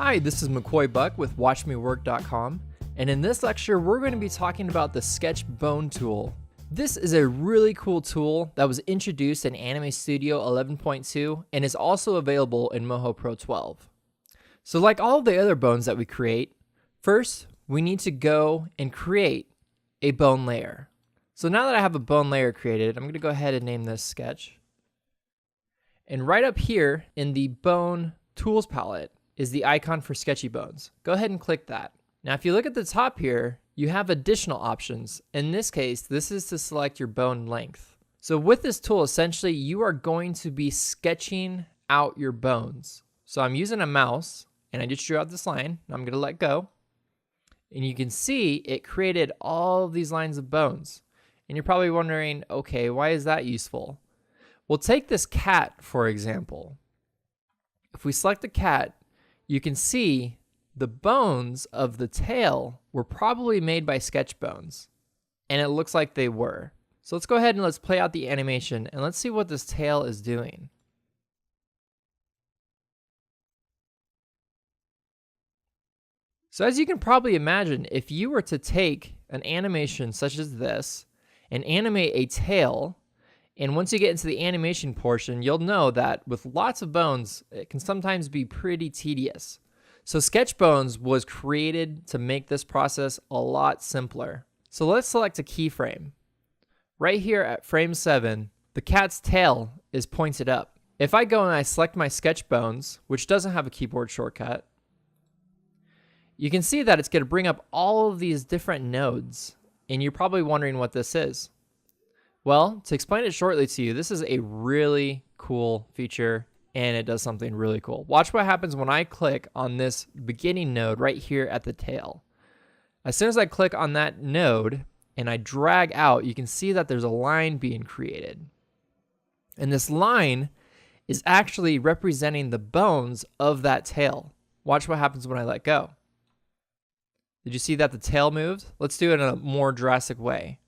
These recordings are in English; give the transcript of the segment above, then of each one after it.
Hi, this is McCoy Buck with WatchMeWork.com, and in this lecture we're going to be talking about the Sketch Bone tool. This is a really cool tool that was introduced in Anime Studio 11.2 and is also available in Moho Pro 12. So like all the other bones that we create, first we need to go and create a bone layer. So now that I have a bone layer created, I'm going to go ahead and name this Sketch. And right up here in the Bone Tools palette is the icon for sketchy bones. Go ahead and click that. Now if you look at the top here, you have additional options. In this case, this is to select your bone length. So with this tool, essentially you are going to be sketching out your bones. So I'm using a mouse and I just drew out this line. I'm gonna let go. And you can see it created all of these lines of bones. And you're probably wondering, okay, why is that useful? Well, take this cat, for example. If we select the cat, you can see the bones of the tail were probably made by sketch bones, and it looks like they were. So let's go ahead and let's play out the animation and let's see what this tail is doing. So as you can probably imagine, if you were to take an animation such as this and animate a tail, and once you get into the animation portion, you'll know that with lots of bones, it can sometimes be pretty tedious. So Sketch Bones was created to make this process a lot simpler. So let's select a keyframe. Right here at frame 7, the cat's tail is pointed up. If I go and I select my Sketch Bones, which doesn't have a keyboard shortcut, you can see that it's going to bring up all of these different nodes. And you're probably wondering what this is. Well, to explain it shortly to you, this is a really cool feature and it does something really cool. Watch what happens when I click on this beginning node right here at the tail. As soon as I click on that node and I drag out, you can see that there's a line being created. And this line is actually representing the bones of that tail. Watch what happens when I let go. Did you see that the tail moved? Let's do it in a more drastic way.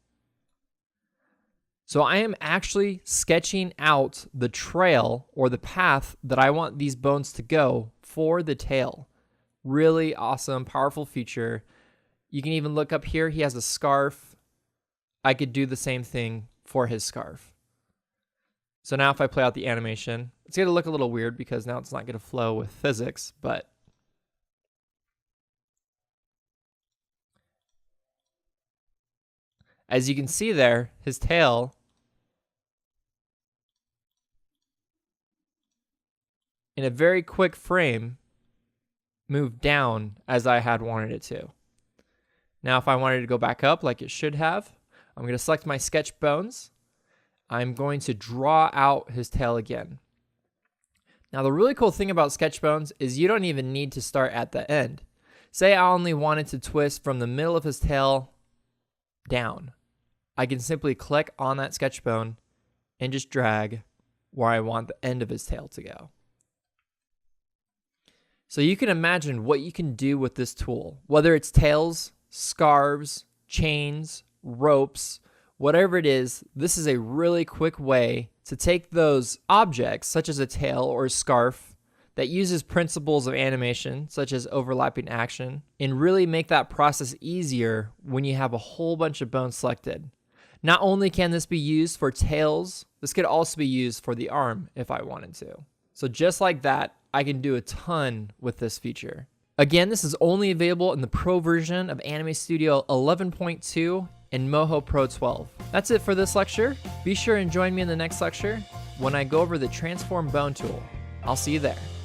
So I am actually sketching out the trail or the path that I want these bones to go for the tail. Really awesome, powerful feature. You can even look up here, he has a scarf. I could do the same thing for his scarf. So now if I play out the animation, it's gonna look a little weird because now it's not gonna flow with physics, but as you can see there, his tail in a very quick frame moved down as I had wanted it to. Now if I wanted to go back up like it should have, I'm going to select my sketch bones. I'm going to draw out his tail again. Now the really cool thing about sketch bones is you don't even need to start at the end. Say I only wanted to twist from the middle of his tail down. I can simply click on that sketch bone and just drag where I want the end of his tail to go. So you can imagine what you can do with this tool, whether it's tails, scarves, chains, ropes, whatever it is. This is a really quick way to take those objects such as a tail or a scarf that uses principles of animation such as overlapping action and really make that process easier when you have a whole bunch of bones selected. Not only can this be used for tails, this could also be used for the arm if I wanted to. So just like that, I can do a ton with this feature. Again, this is only available in the Pro version of Anime Studio 11.2 and Moho Pro 12. That's it for this lecture. Be sure and join me in the next lecture when I go over the Transform Bone tool. I'll see you there.